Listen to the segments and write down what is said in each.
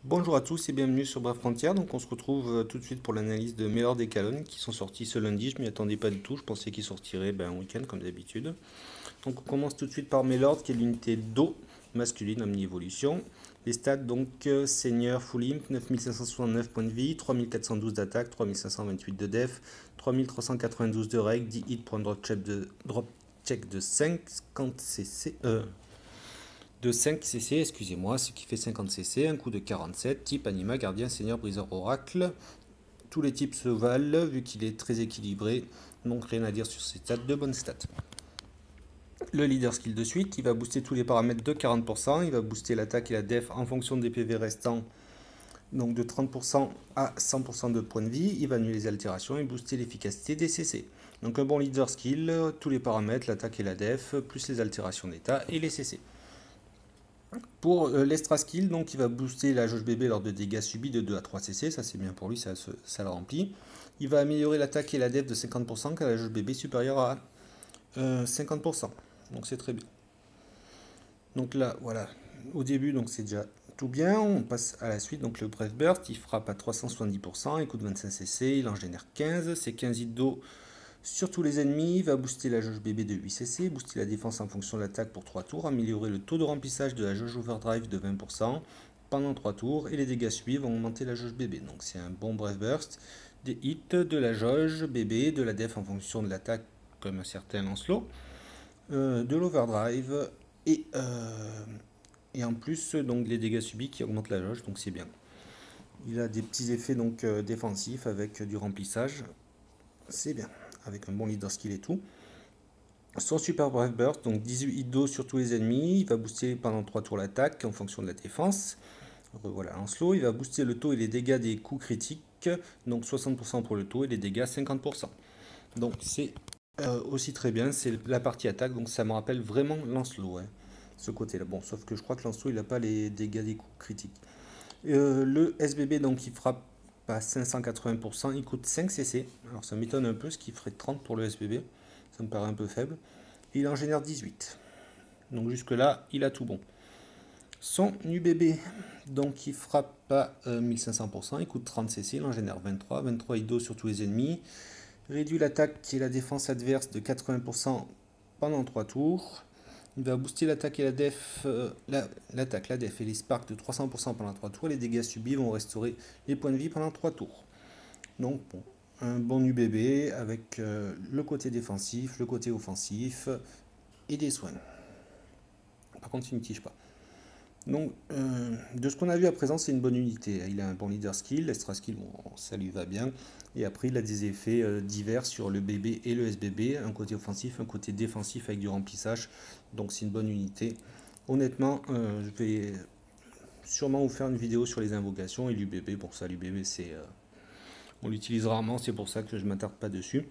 Bonjour à tous et bienvenue sur Brave Frontière. Donc on se retrouve tout de suite pour l'analyse de Melord et Calonne qui sont sortis ce lundi. Je m'y attendais pas du tout, je pensais qu'ils sortiraient un week-end comme d'habitude. Donc on commence tout de suite par Melord qui est l'unité d'eau masculine omni-évolution. Les stats donc seigneur full imp, 9569 points de vie, 3412 d'attaque, 3528 de def, 3392 de règle, 10 hits pour un drop check de 50 cc. De 5 cc, excusez-moi, ce qui fait 50 cc, un coup de 47, type anima, gardien, seigneur, briseur, oracle. Tous les types se valent, vu qu'il est très équilibré, donc rien à dire sur ses stats, de bonnes stats. Le leader skill de suite, il va booster tous les paramètres de 40%, il va booster l'attaque et la def en fonction des PV restants, donc de 30% à 100% de points de vie, il va annuler les altérations et booster l'efficacité des CC. Donc un bon leader skill, tous les paramètres, l'attaque et la def, plus les altérations d'état et les CC. Pour l'Extra Skill, donc il va booster la jauge bébé lors de dégâts subis de 2 à 3 cc, ça c'est bien pour lui, ça le remplit. Il va améliorer l'attaque et la def de 50% quand la jauge bébé est supérieure à 50%, donc c'est très bien. Donc là, voilà, au début, donc c'est déjà tout bien, on passe à la suite, donc le Brave Burst, il frappe à 370%, il coûte 25 cc, il en génère 15, c'est 15 hits d'eau sur tous les ennemis, va booster la jauge bébé de 8 cc, booster la défense en fonction de l'attaque pour 3 tours, améliorer le taux de remplissage de la jauge overdrive de 20% pendant 3 tours, et les dégâts subis vont augmenter la jauge bébé. Donc c'est un bon Brave Burst, des hits, de la jauge bébé, de la def en fonction de l'attaque comme un certain Lancelot, de l'overdrive, et en plus donc les dégâts subis qui augmentent la jauge, donc c'est bien. Il a des petits effets donc défensifs avec du remplissage, c'est bien, avec un bon leader skill et tout. Son super Brave Burst, donc 18 hits d'eau sur tous les ennemis, il va booster pendant 3 tours l'attaque en fonction de la défense. Voilà Lancelot, il va booster le taux et les dégâts des coups critiques, donc 60% pour le taux et les dégâts 50%. Donc c'est aussi très bien, c'est la partie attaque, donc ça me rappelle vraiment Lancelot, hein, ce côté-là. Bon, sauf que je crois que Lancelot il n'a pas les dégâts des coups critiques. Le SBB donc il frappe à 580%, il coûte 5 cc. Alors ça m'étonne un peu, ce qui ferait 30 pour le SBB. Ça me paraît un peu faible. Et il en génère 18. Donc jusque là, il a tout bon. Son UBB, donc il frappe à 1500%, il coûte 30 cc, il en génère 23. 23 IDO sur tous les ennemis. Réduit l'attaque et la défense adverse de 80% pendant 3 tours. Il va booster l'attaque et la def, l'attaque, la def et les sparks de 300% pendant 3 tours. Les dégâts subis vont restaurer les points de vie pendant 3 tours. Donc bon, un bon UBB avec le côté défensif, le côté offensif et des soins. Par contre, il ne tige pas. Donc, de ce qu'on a vu à présent, c'est une bonne unité. Il a un bon leader skill, l'extra skill, bon, ça lui va bien. Et après, il a des effets divers sur le BB et le SBB. Un côté offensif, un côté défensif avec du remplissage. Donc, c'est une bonne unité. Honnêtement, je vais sûrement vous faire une vidéo sur les invocations et l'UBB. Bon, ça, l'UBB, c'est... on l'utilise rarement, c'est pour ça que je ne m'attarde pas dessus.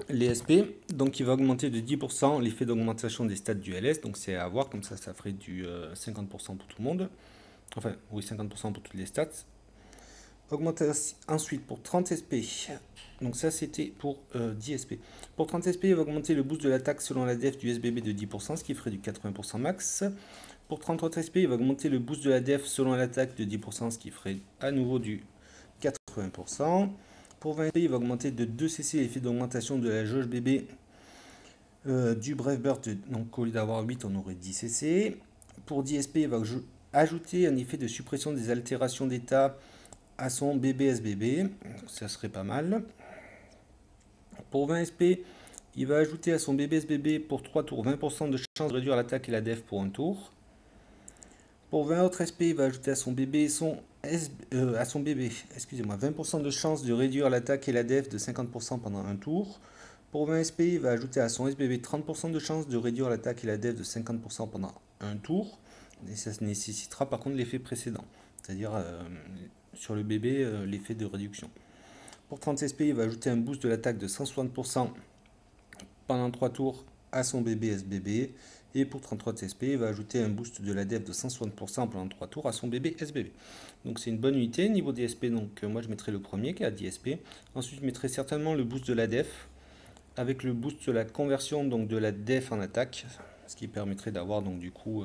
Les SP, donc il va augmenter de 10% l'effet d'augmentation des stats du LS, donc c'est à voir, comme ça ferait du 50% pour tout le monde, enfin oui 50% pour toutes les stats. Augmenter ensuite pour 30 SP, donc ça c'était pour 10 SP. Pour 30 SP, il va augmenter le boost de l'attaque selon la def du SBB de 10%, ce qui ferait du 80% max. Pour 30 autres SP, il va augmenter le boost de la def selon l'attaque de 10%, ce qui ferait à nouveau du 80%. Pour 20 SP, il va augmenter de 2 cc l'effet d'augmentation de la jauge bébé du Brave Burst. Donc au lieu d'avoir 8, on aurait 10 cc. Pour 10 SP, il va ajouter un effet de suppression des altérations d'état à son BBSBB. Ça serait pas mal. Pour 20 SP, il va ajouter à son BBSBB pour 3 tours 20% de chance de réduire l'attaque et la def pour un tour. Pour 20 autres SP, il va ajouter à son bébé excusez-moi, 20% de chance de réduire l'attaque et la def de 50% pendant un tour. Pour 20 SP, il va ajouter à son SBB 30% de chance de réduire l'attaque et la def de 50% pendant un tour. Et ça nécessitera par contre l'effet précédent, c'est-à-dire sur le bébé, l'effet de réduction. Pour 30 SP, il va ajouter un boost de l'attaque de 160% pendant 3 tours à son bébé SBB. Et pour 33 SP, il va ajouter un boost de la def de 160% pendant 3 tours à son bébé SBB. Donc c'est une bonne unité. Niveau des SP, donc moi je mettrai le premier qui est à 10 SP. Ensuite je mettrai certainement le boost de la def avec le boost de la conversion donc de la def en attaque, ce qui permettrait d'avoir donc du coup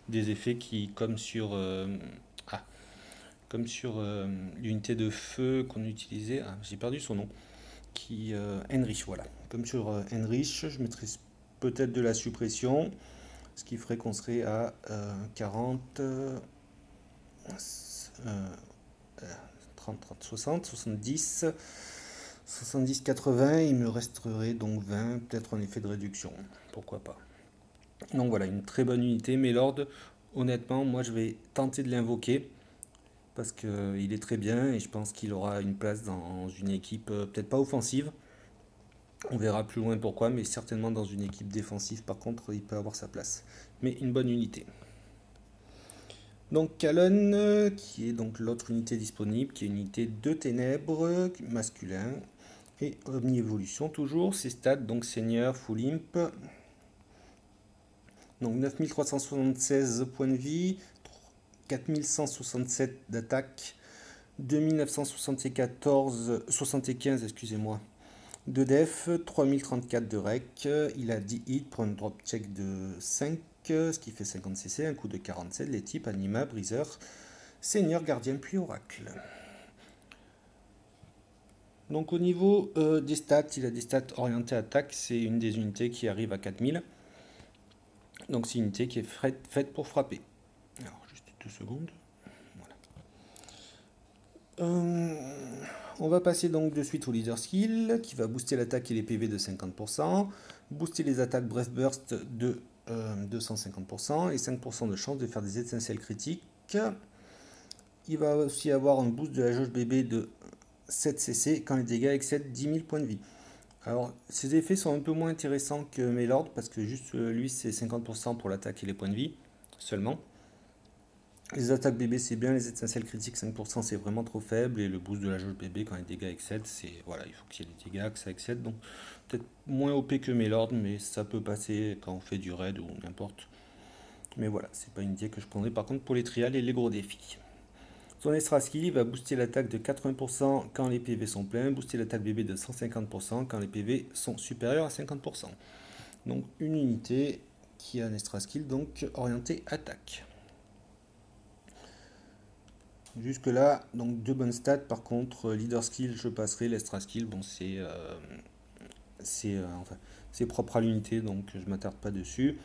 des effets qui comme sur comme sur l'unité de feu qu'on utilisait, ah, j'ai perdu son nom, Enrich, voilà. Comme sur Enrich, je mettrai peut-être de la suppression, ce qui ferait qu'on serait à 40, 30, 30, 60, 70, 70, 80, il me resterait donc 20, peut-être un effet de réduction, pourquoi pas. Donc voilà, une très bonne unité, mais Lord, honnêtement, moi je vais tenter de l'invoquer, parce qu'il est très bien, et je pense qu'il aura une place dans une équipe peut-être pas offensive, on verra plus loin pourquoi, mais certainement dans une équipe défensive, par contre, il peut avoir sa place. Mais une bonne unité. Donc Calonne, qui est donc l'autre unité disponible, qui est une unité de ténèbres, masculin, et omni-évolution toujours, ses stats, donc seigneur, full imp, donc 9376 points de vie, 4167 d'attaque, 2974, excusez-moi, de def, 3034 de rec, il a 10 hits pour un drop check de 5, ce qui fait 50 cc, un coup de 47, les types anima, briseur, seigneur, gardien, puis oracle. Donc au niveau des stats, il a des stats orientées attaque, c'est une des unités qui arrive à 4000. Donc c'est une unité qui est faite pour frapper. Alors juste 2 secondes. Voilà. On va passer donc de suite au leader skill qui va booster l'attaque et les PV de 50%, booster les attaques Breath Burst de 250% et 5% de chance de faire des étincelles critiques. Il va aussi avoir un boost de la jauge bébé de 7 cc quand les dégâts excèdent 10 000 points de vie. Alors ces effets sont un peu moins intéressants que Melord parce que juste lui c'est 50% pour l'attaque et les points de vie seulement. Les attaques bébé c'est bien, les étincelles critiques 5% c'est vraiment trop faible et le boost de la jauge bébé quand les dégâts excèdent, c'est voilà, il faut qu'il y ait des dégâts, que ça excède, donc peut-être moins OP que Melord, mais ça peut passer quand on fait du raid ou n'importe. Mais voilà, c'est pas une idée que je prendrais par contre pour les trials et les gros défis. Son extra skill va booster l'attaque de 80% quand les PV sont pleins, booster l'attaque bébé de 150% quand les PV sont supérieurs à 50%. Donc une unité qui a un extra skill donc orienté attaque. Jusque là, donc deux bonnes stats. Par contre, leader skill, je passerai. L'extra skill, bon, c'est propre à l'unité, donc je m'attarde pas dessus.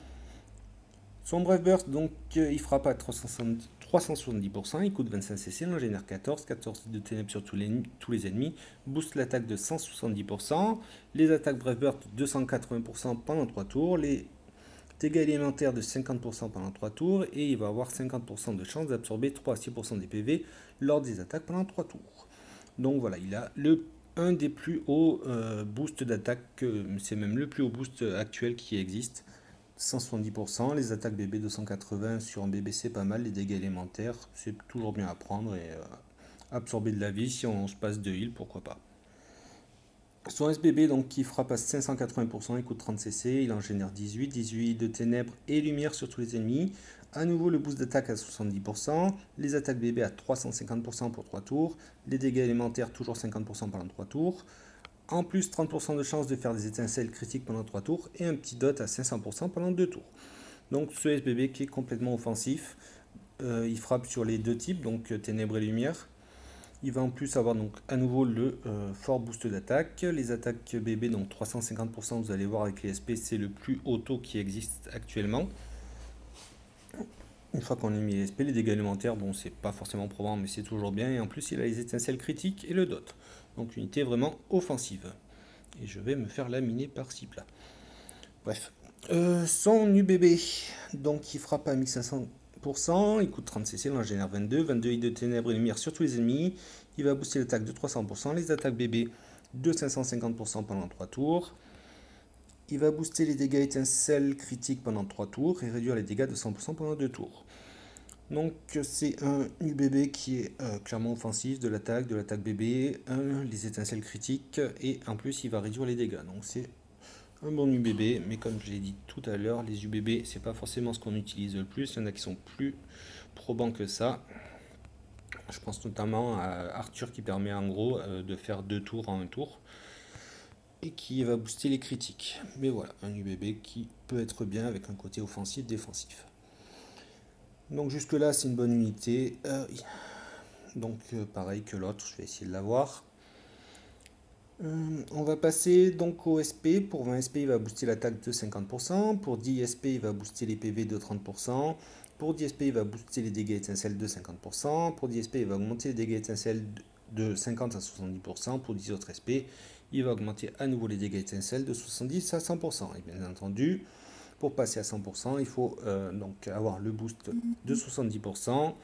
Son Brave Burst, donc il frappe à 370%, il coûte 25 cc, il en génère 14 de ténèbres sur tous les ennemis, booste l'attaque de 170%, les attaques Brave Burst 280% pendant 3 tours, les dégâts élémentaires de 50% pendant 3 tours, et il va avoir 50% de chance d'absorber 3 à 6% des PV lors des attaques pendant 3 tours. Donc voilà, il a un des plus hauts boosts d'attaque, c'est même le plus haut boost actuel qui existe. 170%, les attaques bébé 280 sur un bébé c'est pas mal, les dégâts élémentaires c'est toujours bien à prendre et absorber de la vie si on se passe de heal, pourquoi pas. Son SBB donc qui frappe à 580%, il coûte 30 cc, il en génère 18 de ténèbres et lumière sur tous les ennemis. À nouveau le boost d'attaque à 70%, les attaques bébé à 350% pour 3 tours, les dégâts élémentaires toujours 50% pendant 3 tours. En plus, 30% de chance de faire des étincelles critiques pendant 3 tours et un petit dot à 500% pendant 2 tours. Donc ce SBB qui est complètement offensif, il frappe sur les deux types, donc ténèbres et lumière. Il va en plus avoir donc à nouveau le fort boost d'attaque. Les attaques bébé, donc 350%, vous allez voir avec les SP, c'est le plus haut taux qui existe actuellement. Une fois qu'on a mis les SP, les dégâts élémentaires, bon c'est pas forcément probant mais c'est toujours bien. Et en plus il a les étincelles critiques et le dot. Donc unité vraiment offensive. Et je vais me faire laminer par-ci là. Bref. Son UBB, donc il frappe à 1500%, il coûte 30 cc, il en génère 22 hits de ténèbres et lumière sur tous les ennemis. Il va booster l'attaque de 300%, les attaques bébé de 550% pendant 3 tours. Il va booster les dégâts étincelles critiques pendant 3 tours et réduire les dégâts de 100% pendant 2 tours. Donc c'est un UBB qui est clairement offensif, de l'attaque bébé, les étincelles critiques et en plus il va réduire les dégâts. Donc c'est un bon UBB, mais comme je l'ai dit tout à l'heure, les UBB c'est pas forcément ce qu'on utilise le plus, il y en a qui sont plus probants que ça. Je pense notamment à Arthur qui permet en gros de faire 2 tours en un tour et qui va booster les critiques. Mais voilà, un UBB qui peut être bien avec un côté offensif, défensif. Donc jusque là c'est une bonne unité. donc pareil que l'autre, je vais essayer de l'avoir. On va passer donc au SP. Pour 20 SP, il va booster l'attaque de 50%. Pour 10 SP, il va booster les PV de 30%. Pour 10 SP, il va booster les dégâts étincelles de 50%. Pour 10 SP, il va augmenter les dégâts étincelles de 50 à 70%. Pour 10 autres SP, il va augmenter à nouveau les dégâts étincelles de 70 à 100%. Et bien entendu, pour passer à 100%, il faut donc avoir le boost de 70%.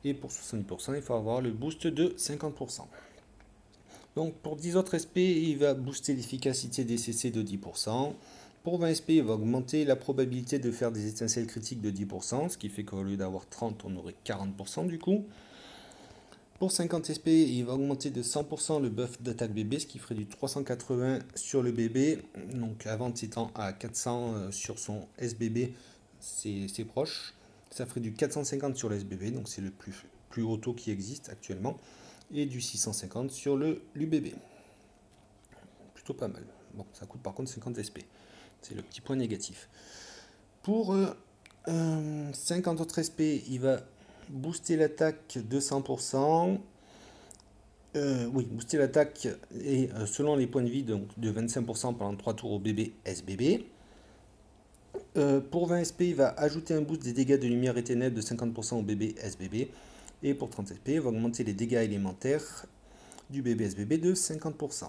Et pour 70%, il faut avoir le boost de 50%. Donc pour 10 autres SP, il va booster l'efficacité des CC de 10%. Pour 20 SP, il va augmenter la probabilité de faire des étincelles critiques de 10%, ce qui fait qu'au lieu d'avoir 30, on aurait 40% du coup. Pour 50 SP, il va augmenter de 100% le buff d'attaque bébé, ce qui ferait du 380 sur le bébé. Donc avant étant à 400 sur son SBB, c'est proche. Ça ferait du 450 sur le SBB, donc c'est le plus haut taux qui existe actuellement. Et du 650 sur le l'UBB. Plutôt pas mal. Bon, ça coûte par contre 50 SP. C'est le petit point négatif. Pour 50 autres SP, il va booster l'attaque de 100%. Oui, booster l'attaque et selon les points de vie donc, de 25% pendant 3 tours au bébé SBB. Pour 20 SP, il va ajouter un boost des dégâts de lumière et ténèbres de 50% au bébé SBB. Et pour 30 SP, il va augmenter les dégâts élémentaires du bébé SBB de 50%.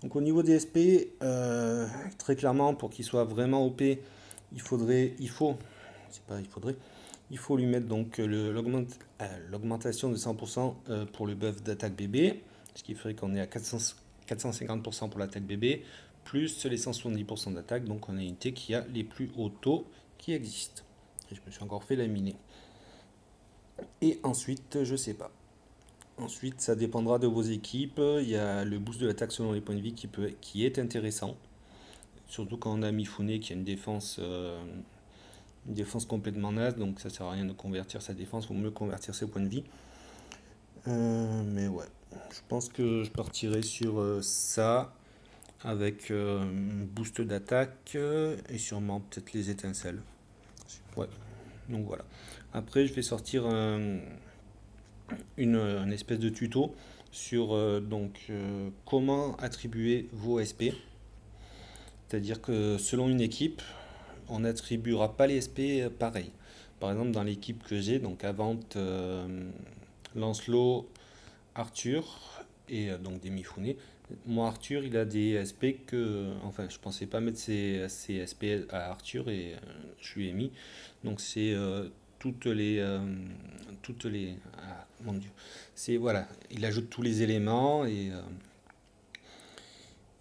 Donc au niveau des SP, très clairement, pour qu'il soit vraiment OP, il faut lui mettre donc l'augmentation de 100% pour le buff d'attaque bébé, ce qui ferait qu'on est à 450% pour l'attaque bébé, plus les 170% d'attaque, donc on a une unité qui a les plus hauts taux qui existent. Et je me suis encore fait laminer. Et ensuite, je sais pas. Ensuite, ça dépendra de vos équipes. Il y a le boost de l'attaque selon les points de vie qui est intéressant. Surtout quand on a Mifune qui a une défense complètement naze. Donc ça sert à rien de convertir sa défense. Il vaut mieux convertir ses points de vie. Mais ouais, je pense que je partirai sur ça. Avec boost d'attaque et sûrement peut-être les étincelles. Ouais, donc voilà. Après, je vais sortir une espèce de tuto sur comment attribuer vos SP. C'est-à-dire que selon une équipe, on n'attribuera pas les SP pareil. Par exemple, dans l'équipe que j'ai, donc Avant, Lancelot, Arthur et donc des Mifune. Moi, Arthur, il a des SP que. Enfin, je pensais pas mettre ses SP à Arthur et je lui ai mis. Donc, c'est toutes les. Ah, mon Dieu. C'est. Voilà. Il ajoute tous les éléments et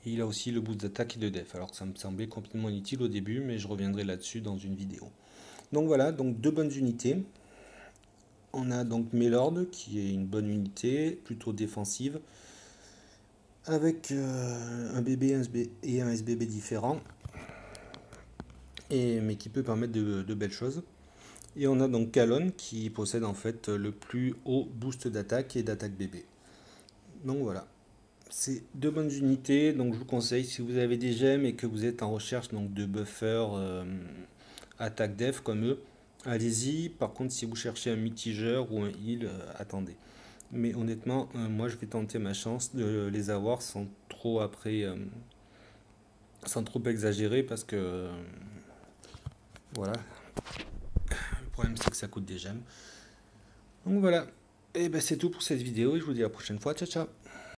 il a aussi le boost d'attaque et de def. Alors que ça me semblait complètement inutile au début, mais je reviendrai là-dessus dans une vidéo. Donc, voilà. Donc, deux bonnes unités. On a donc Melord qui est une bonne unité, plutôt défensive, avec un BB et un SBB différents, mais qui peut permettre de belles choses. Et on a donc Kalon qui possède en fait le plus haut boost d'attaque et d'attaque bébé. Donc voilà, c'est deux bonnes unités. Donc je vous conseille, si vous avez des gemmes et que vous êtes en recherche donc, de buffers attaque def comme eux, allez-y. Par contre, si vous cherchez un mitigeur ou un heal, attendez. Mais honnêtement, moi je vais tenter ma chance de les avoir sans trop exagérer parce que voilà. Le problème c'est que ça coûte des gemmes. Donc voilà. Et ben c'est tout pour cette vidéo et je vous dis à la prochaine fois. Ciao ciao.